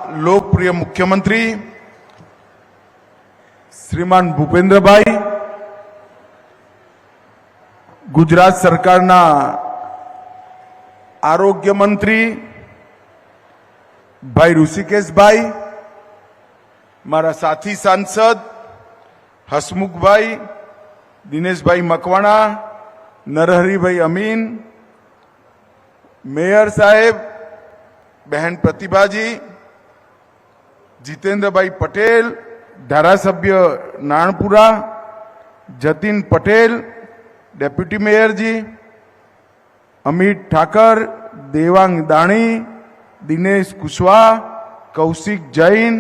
લોકપ્રિય મુખ્યમંત્રી શ્રીમાન ભૂપેન્દ્રભાઈ, ગુજરાત સરકારના આરોગ્ય મંત્રી ભાઈ ઋષિકેશભાઈ, મારા સાથી સાંસદ હસમુખભાઈ, દિનેશભાઈ મકવાણા, નરહરીભાઈ અમીન, મેયર સાહેબ બહેન પ્રતિભાજી, જીતેન્દ્રભાઈ પટેલ, ધારાસભ્ય નાણપુરા, જતીન પટેલ, ડેપ્યુટી મેયરજી, અમિત ઠાકર, દેવાંગ દાણી, દિનેશ કુશવાહ, કૌશિક જૈન,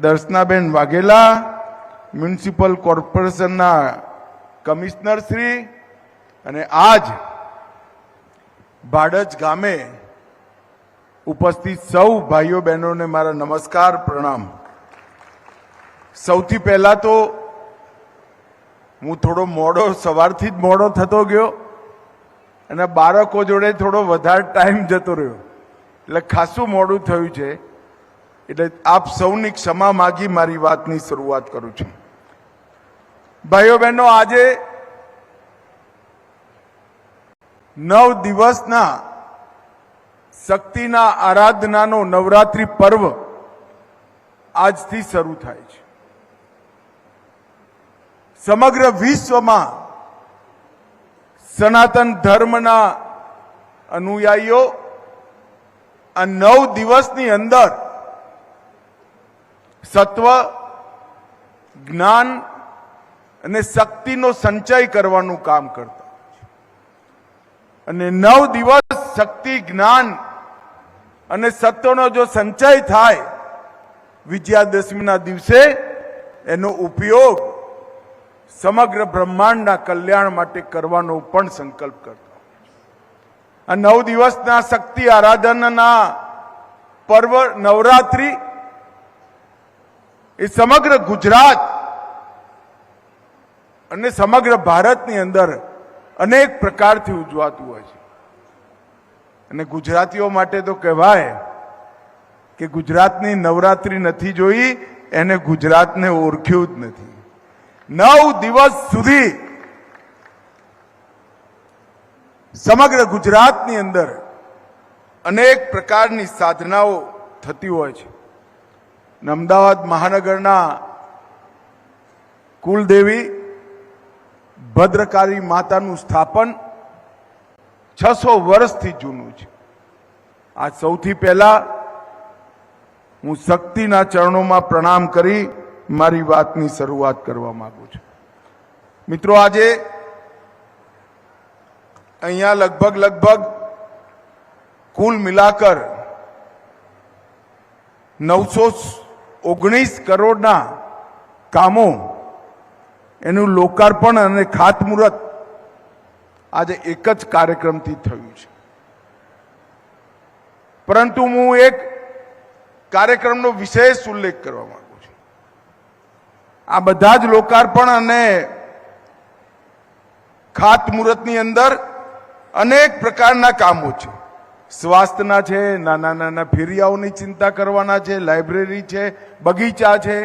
દર્શનાબેન વાઘેલા, મ્યુનિસિપલ કોર્પોરેશનના કમિશનર શ્રી અને આજ ભાડજ ગામે ઉપસ્થિત સૌ ભાઈઓ બહેનોને મારા નમસ્કાર, પ્રણામ। સૌથી પહેલા તો હું થોડો મોડો, સવારથી જ મોડો થતો ગયો અને બાળકો જોડે થોડો વધારે ટાઈમ જતો રહ્યો, એટલે ખાસું મોડું થયું છે, એટલે આપ સૌની ક્ષમા માગી મારી વાતની શરૂઆત કરું છું। ભાઈઓ બહેનો, આજે 9 દિવસના શક્તિના આરાધનાનો નવરાત્રી પર્વ આજથી શરૂ થાય છે। સમગ્ર વિશ્વમાં સનાતન ધર્મના અનુયાયીઓ આ 9 દિવસની અંદર સત્વ, જ્ઞાન અને શક્તિનો સંચય કરવાનું કામ કરતા અને 9 દિવસ શક્તિ, જ્ઞાન અને સત્વનો જો સંચય થાય, વિજયાદશમીના દિવસે એનો ઉપયોગ સમગ્ર બ્રહ્માંડના કલ્યાણ માટે કરવાનો પણ સંકલ્પ કરતા। આ 9 દિવસના શક્તિ આરાધનના પર્વ નવરાત્રી એ સમગ્ર ગુજરાત અને સમગ્ર ભારતની અંદર અનેક પ્રકારથી ઉજવાતું હોય છે અને ગુજરાતીઓ માટે તો કહેવાય કે ગુજરાતની નવરાત્રી નથી જોઈ એને ગુજરાતને ઓળખ્યું જ નથી। 9 દિવસ સુધી સમગ્ર ગુજરાતની અંદર અનેક પ્રકારની સાધનાઓ થતી હોય છે। અમદાવાદ મહાનગરના કુલદેવી ભદ્રકાળી માતાનું સ્થાપન 600 વર્ષથી જૂનું છે। આ સૌથી પહેલા હું શક્તિના ચરણોમાં પ્રણામ કરી મારી વાતની શરૂઆત કરવા માંગુ છું। મિત્રો, આજે અહીંયા લગભગ કુલ મિલાકર 919 કરોડના કામો એનું લોકાર્પણ અને ખાતમુહૂર્ત આજે એક જ કાર્યક્રમથી થયું છે। પરંતુ હું એક કાર્યક્રમનો વિશેષ ઉલ્લેખ કરવા માંગુ છું। આ બધા જ લોકાર્પણ અને ખાતમુહૂર્તની અંદર અનેક પ્રકારના કામો છે। સ્વાસ્થ્યના છે, નાના નાના ફેરિયાઓની ચિંતા કરવાના છે, લાઇબ્રેરી છે, બગીચા છે,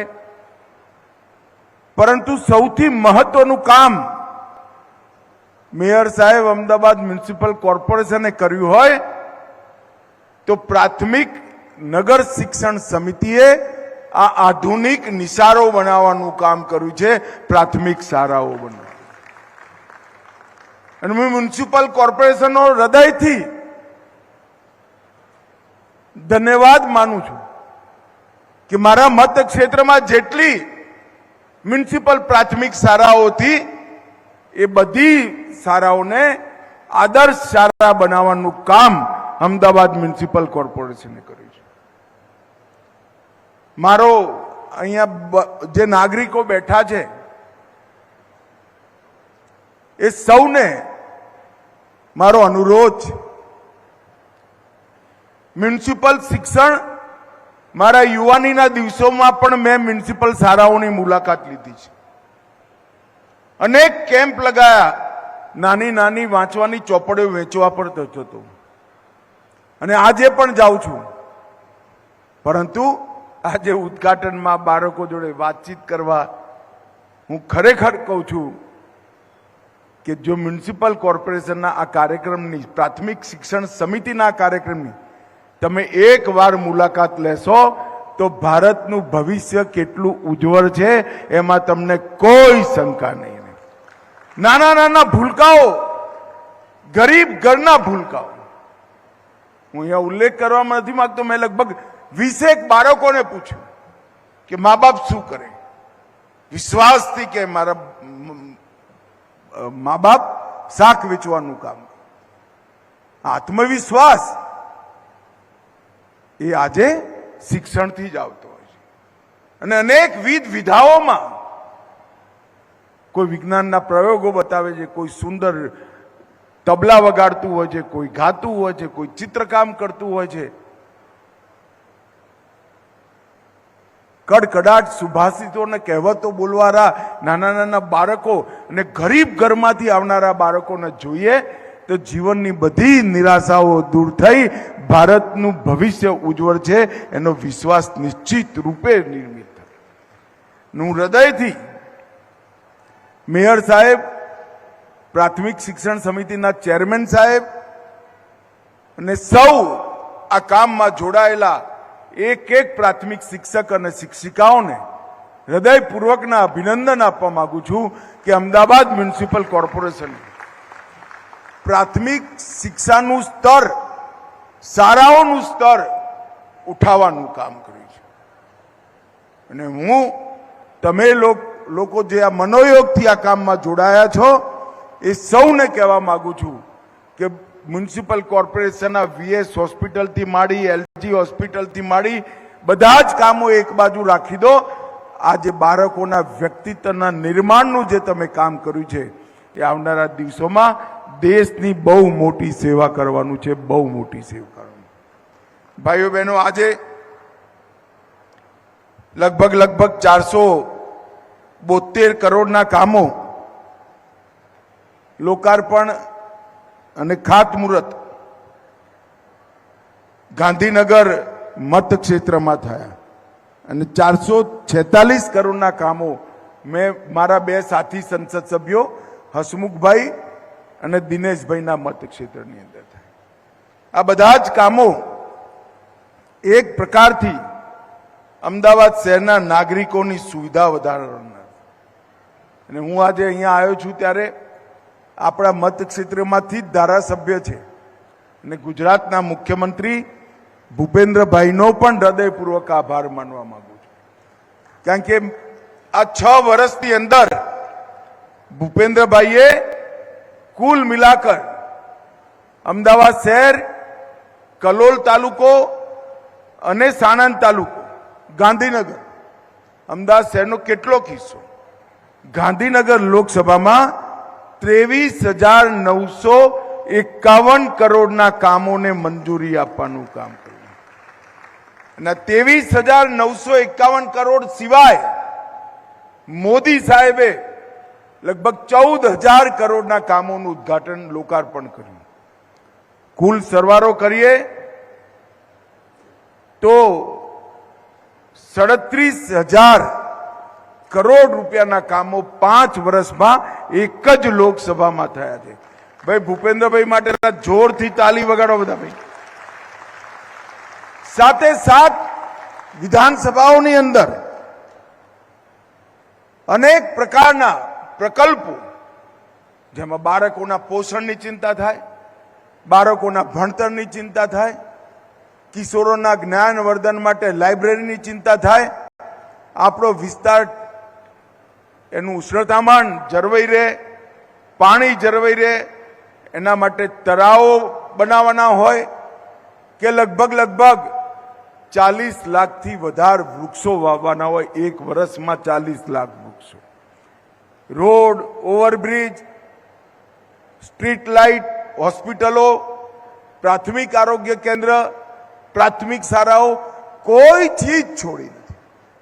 પરંતુ સૌથી મહત્વનું કામ મેયર સાહેબ અમદાવાદ મ્યુનિસિપલ કોર્પોરેશને કર્યું હોય તો પ્રાથમિક નગર શિક્ષણ સમિતિએ આ આધુનિક નિશાળો બનાવવાનું કામ કર્યું છે, પ્રાથમિક શાળાઓ બનાવવા। અને હું મ્યુનિસિપલ કોર્પોરેશનનો હૃદયથી ધન્યવાદ માનું છું કે મારા મત ક્ષેત્રમાં જેટલી મ્યુનિસિપલ પ્રાથમિક શાળાઓ હતી એ બધી શાળાઓને આદર્શ શાળા બનાવવાનું કામ અમદાવાદ મ્યુનિસિપલ કોર્પોરેશને કર્યું છે। મારો અહીંયા જે નાગરિકો બેઠા છે એ સૌને મારો અનુરોધ છે, મ્યુનિસિપલ શિક્ષણ મારા યુવાનીના દિવસોમાં પણ મેં મ્યુનિસિપલ શાળાઓની મુલાકાત લીધી છે, અનેક કેમ્પ લગાયા, નાની નાની વાંચવાની ચોપડીઓ વેચવા પર જતો હતો અને આજે પણ જાઉં છું, પરંતુ આજે ઉદ્ઘાટનમાં બાળકો જોડે વાતચીત કરવા હું ખરેખર કહું છું કે જો મ્યુનિસિપલ કોર્પોરેશનના આ કાર્યક્રમની પ્રાથમિક શિક્ષણ સમિતિના કાર્યક્રમની તમે એકવાર મુલાકાત લેશો તો ભારતનું ભવિષ્ય કેટલું ઉજ્જવળ છે એમાં તમને કોઈ શંકા નહીં. નાના નાના ભૂલકાઓ, ગરીબ ઘરના ભૂલકાઓ, હું અહીંયા ઉલ્લેખ કરવામાં નથી માંગતો, મેં લગભગ 20 બાળકોને પૂછ્યું કે મા બાપ શું કરે, વિશ્વાસથી કે મારા મા બાપ શાક વેચવાનું કામ. આત્મવિશ્વાસ એ આજે શિક્ષણથી જ આવતો હોય છે. અને અનેકવિધ વિધાઓમાં કોઈ વિજ્ઞાનના પ્રયોગો બતાવે છે, કોઈ સુંદર તબલા વગાડતું હોય છે, કોઈ ગાતું હોય છે, કોઈ ચિત્રકામ કરતું હોય છે. કડકડાટ સુભાષિતો અને કહેવતો બોલવાના નાના નાના બાળકો અને ગરીબ ઘરમાંથી આવનારા બાળકોને જોઈએ તો જીવનની બધી નિરાશાઓ દૂર થઈ ભારતનું ભવિષ્ય ઉજ્જવળ છે એનો વિશ્વાસ નિશ્ચિત રૂપે નિર્મિત થાય. હું હૃદયથી મેયર સાહેબ, પ્રાથમિક શિક્ષણ સમિતિના ચેરમેન સાહેબ અને સૌ આ કામમાં જોડાયેલા એક એક પ્રાથમિક શિક્ષક અને શિક્ષિકાઓને હૃદયપૂર્વકના અભિનંદન આપવા માંગુ છું કે અમદાવાદ મ્યુનિસિપલ કોર્પોરેશન પ્રાથમિક શિક્ષાનું સ્તર, શાળાઓનું સ્તર ઉઠાવવાનું કામ કર્યું છે. અને હું તમે લોકો જે આ મનોયોગથી આ કામમાં જોડાયા છો એ સૌને કહેવા માંગુ છું કે મ્યુનિસિપલ કોર્પોરેશનના વીએસ હોસ્પિટલથી માંડી, એલજી હોસ્પિટલથી માંડી બધા જ કામો એક બાજુ રાખી દો. આજે બાળકોના વ્યક્તિત્વના નિર્માણનું જે તમે કામ કર્યું છે એ આવનારા દિવસોમાં દેશની બહુ મોટી સેવા કરવાનું છે, બહુ મોટી સેવા કરવાનું. ભાઈઓ બહેનો, આજે લગભગ 472 કરોડના કામો લોકાર્પણ અને ખાતમુહૂર્ત ગાંધીનગર મતક્ષેત્રમાં થયા અને 446 કરોડના કામો મેં મારા બે સાથી સંસદ સભ્યો હસમુખભાઈ અને દિનેશભાઈના મતક્ષેત્રની અંદર થાય. આ બધા જ કામો એક પ્રકારથી અમદાવાદ શહેરના નાગરિકોની સુવિધા વધારવાના. અને હું આજે અહીંયા આવ્યો છું ત્યારે આપણા મતક્ષેત્રમાંથી જ ધારાસભ્ય છે અને ગુજરાતના મુખ્યમંત્રી ભૂપેન્દ્રભાઈનો પણ હૃદયપૂર્વક આભાર માનવા માંગુ છું. કારણ કે આ 6 વર્ષની અંદર ભૂપેન્દ્રભાઈએ કુલ મિલાકર અમદાવાદ શહેર, કલોલ તાલુકો અને સાણંદ તાલુકો, ગાંધીનગર, અમદાવાદ શહેરનો કેટલો કિસ્સો, ગાંધીનગર લોકસભામાં 23,951 કરોડના કામોને મંજૂરી આપવાનું કામ કર્યું. અને 23,951 કરોડ સિવાય મોદી સાહેબે લગભગ 14,000 કરોડના કામોનું ઉદ્ઘાટન, લોકાર્પણ કર્યું. કુલ સરવાળો કરીએ તો 37,000 કરોડ રૂપિયાના કામો 5 વર્ષમાં એક જ લોકસભામાં થયા છે. ભાઈ ભૂપેન્દ્રભાઈ માટે જોરથી તાલી વગાડો બધા ભાઈ. સાથે સાથ વિધાનસભાઓની અંદર અનેક પ્રકારના પ્રકલ્પો, જેમાં બાળકોના પોષણની ચિંતા થાય, બાળકોના ભણતરની ચિંતા થાય, કિશોરોના જ્ઞાનવર્ધન માટે લાઇબ્રેરીની ચિંતા થાય, આપણો વિસ્તાર એનું ઉષ્ણતામાન જળવાઈ રહે, પાણી જળવાઈ રહે, એના માટે તળાવો બનાવવાના હોય કે લગભગ 40 લાખથી વધારે વૃક્ષો વાવવાના હોય, એક વર્ષમાં 40 લાખ વૃક્ષો, રોડ, ઓવરબ્રિજ, સ્ટ્રીટ લાઇટ, હોસ્પિટલો, પ્રાથમિક આરોગ્ય કેન્દ્ર, પ્રાથમિક શાળાઓ, કોઈ ચીજ છોડી નથી.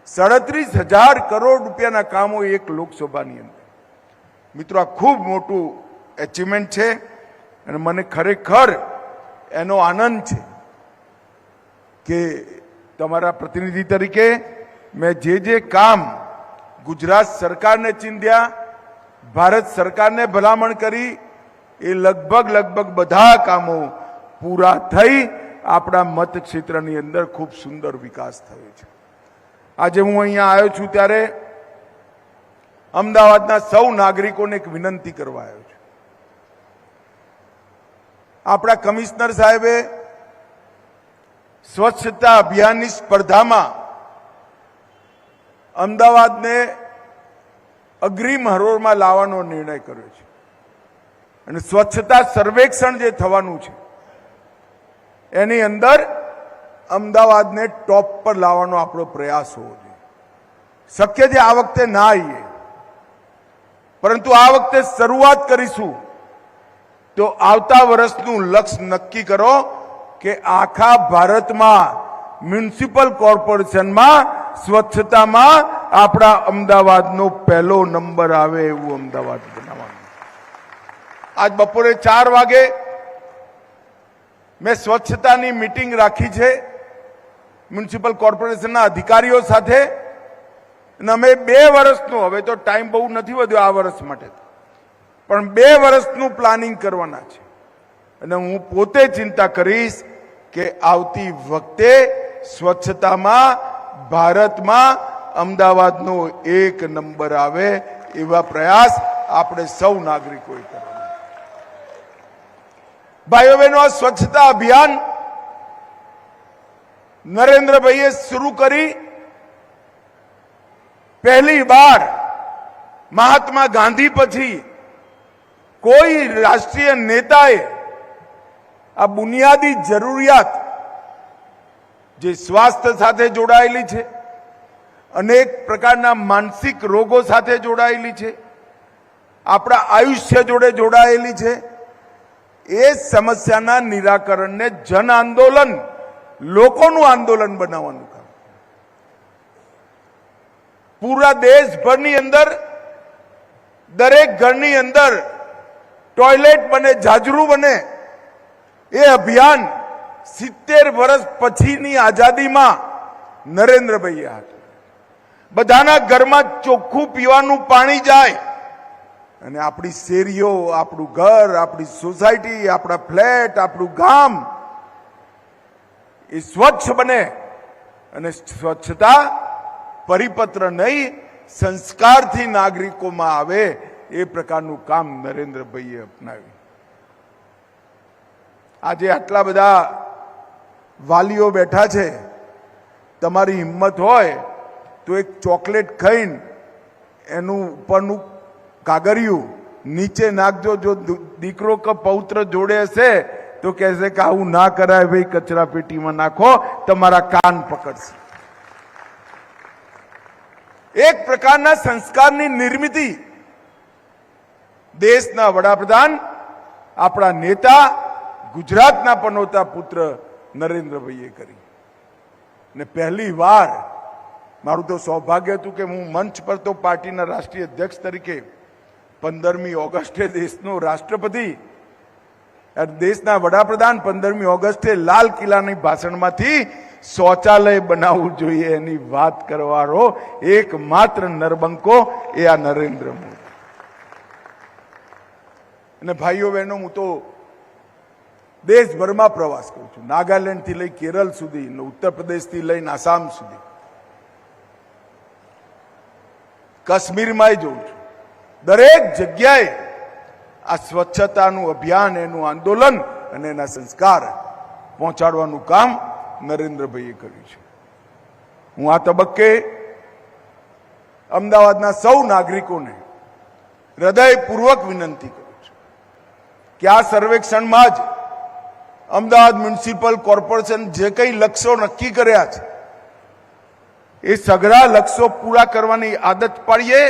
37,000 કરોડ રૂપિયાના કામો એક લોકસભાની અંદર. મિત્રો, આ ખૂબ મોટું એચિવમેન્ટ છે અને મને ખરેખર એનો આનંદ છે કે તમારા પ્રતિનિધિ તરીકે મેં જે કામ ગુજરાત સરકારને ચીંધ્યા, ભારત સરકારને ભલામણ કરી, એ લગભગ બધા કામો પૂરા થઈ આપણા મતક્ષેત્રની અંદર ખૂબ સુંદર વિકાસ થયો છે. આજે હું અહીંયા આવ્યો છું ત્યારે અમદાવાદના સૌ નાગરિકોને એક વિનંતી કરવા આવ્યો છું. આપણા કમિશનર સાહેબે સ્વચ્છતા અભિયાનની સ્પર્ધામાં અમદાવાદને અગ્રીમ હરોળમાં લાવવાનો નિર્ણય કર્યો છે અને સ્વચ્છતા સર્વેક્ષણ જે થવાનું છે એની અંદર અમદાવાદને ટોપ પર લાવવાનો આપણો પ્રયાસ હોવો જોઈએ. શક્ય છે આ વખતે ના આવીએ, પરંતુ આ વખતે શરૂઆત કરીશું તો આવતા વર્ષનું લક્ષ્ય નક્કી કરો કે આખા ભારતમાં મ્યુનિસિપલ કોર્પોરેશનમાં સ્વચ્છતામાં આપણા અમદાવાદનો પહેલો નંબર આવે એવું અમદાવાદ બનાવવાનું. આજ બપોરે 4 વાગે મેં સ્વચ્છતાની મીટિંગ રાખી છે મ્યુનિસિપલ કોર્પોરેશનના અધિકારીઓ સાથે, અને અમે 2 વર્ષનું, હવે તો ટાઈમ બહુ નથી વધ્યો આ વર્ષ માટે, પણ 2 વર્ષનું પ્લાનિંગ કરવાના છે. અને હું પોતે ચિંતા કરીશ કે આવતી વખતે સ્વચ્છતામાં ભારતમાં અમદાવાદનો 1 નંબર આવે એવા પ્રયાસ આપણે સૌ નાગરિકોએ કરવાના. ભાઈઓ બહેનો, આ સ્વચ્છતા અભિયાન નરેન્દ્રભાઈએ શરૂ કરી પહેલી વાર મહાત્મા ગાંધી પછી કોઈ રાષ્ટ્રીય નેતાએ આ બુનિયાદી જરૂરિયાત જે સ્વાસ્થ્ય સાથે જોડાયેલી છે, અનેક પ્રકારના માનસિક રોગો સાથે જોડાયેલી છે, આપણા આયુષ્ય જોડે જોડાયેલી છે, એ સમસ્યાના નિરાકરણને જન આંદોલન, લોકોનું આંદોલન બનાવવાનું કામ. પૂરા દેશભરની અંદર દરેક ઘરની અંદર ટોયલેટ બને, જાજરૂ બને, એ અભિયાન 70 વર્ષ પછીની આઝાદીમાં નરેન્દ્રભાઈએ હાથ. બધાના ઘરમાં ચોખ્ખું પીવાનું પાણી જાય અને આપણી શેરીઓ, આપણું ઘર, આપણી સોસાયટી, આપણા ફ્લેટ, આપણું ગામ એ સ્વચ્છ બને. અને સ્વચ્છતા પરિપત્ર નહીં, સંસ્કારથી નાગરિકોમાં આવે એ પ્રકારનું કામ નરેન્દ્રભાઈએ અપનાવ્યું. આજે આટલા બધા વાલીઓ બેઠા છે, તમારી હિંમત હોય તો એક ચોકલેટ ખાઈને એનું ઉપરનું કાગરિયું નીચે નાખજો. જો દીકરો કે પૌત્ર જોડે હશે તો કહેશે કે આવું ના કરાય ભાઈ, કચરા પેટીમાં નાખો, તમારા કાન પકડશે. એક પ્રકારના સંસ્કારની નિર્મિતિ દેશના વડાપ્રધાન, આપણા નેતા, ગુજરાતના પનોતા પુત્ર નરેન્દ્રભાઈએ કરી. અને પહેલી વાર મારું તો સૌભાગ્ય હતું કે હું મંચ પર તો પાર્ટીના રાષ્ટ્રીય અધ્યક્ષ તરીકે 15મી ઓગસ્ટે દેશનો રાષ્ટ્રપતિ, દેશના વડાપ્રધાન 15મી ઓગસ્ટે લાલ કિલ્લાની ભાષણમાંથી શૌચાલય બનાવવું જોઈએ એની વાત કરવાનો એકમાત્ર નરબંકો એ આ નરેન્દ્ર મોદી. અને ભાઈઓ બહેનો, હું તો દેશભરમાં પ્રવાસ કરું છું, નાગાલેન્ડથી લઈ કેરળ સુધી, ઉત્તર પ્રદેશથી લઈને આસામ સુધી, કાશ્મીરમાં જોઉં છું. દરેક જગ્યાએ આ સ્વચ્છતાનું અભિયાન, એનું આંદોલન અને એના સંસ્કાર પહોંચાડવાનું કામ નરેન્દ્રભાઈએ કર્યું છે. હું આ તબક્કે અમદાવાદના સૌ નાગરિકોને હૃદયપૂર્વક વિનંતી કરું છું કે આ સર્વેક્ષણમાં જ અમદાવાદ મ્યુનિસિપલ કોર્પોરેશન જે કંઈ લક્ષ્યો નક્કી કર્યા છે એ સઘળા લક્ષ્યો પૂરા કરવાની આદત પાડીએ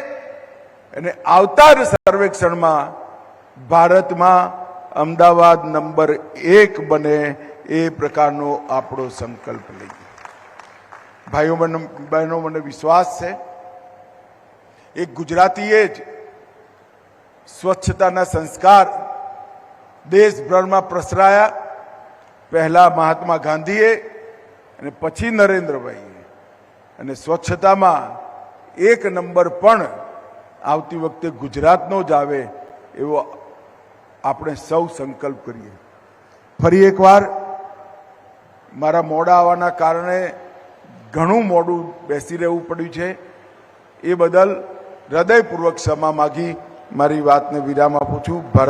અને આવતા સર્વેક્ષણમાં ભારતમાં અમદાવાદ નંબર 1 બને એ પ્રકારનો આપણો સંકલ્પ લઈએ. ભાઈઓ બહેનો, મને વિશ્વાસ છે એક ગુજરાતીએ જ સ્વચ્છતાના સંસ્કાર દેશભરમાં પ્રસરાયા. પહેલા મહાત્મા ગાંધીએ અને પછી નરેન્દ્રભાઈએ, અને સ્વચ્છતામાં 1 નંબર પણ આવતી વખતે ગુજરાતનો જ આવે એવો આપણે સૌ સંકલ્પ કરીએ. ફરી એકવાર મારા મોડા આવવાના કારણે ઘણું મોડું બેસી રહેવું પડ્યું છે, એ બદલ હૃદયપૂર્વક ક્ષમા માગી મારી વાતને વિરામ આપું છું. ભારત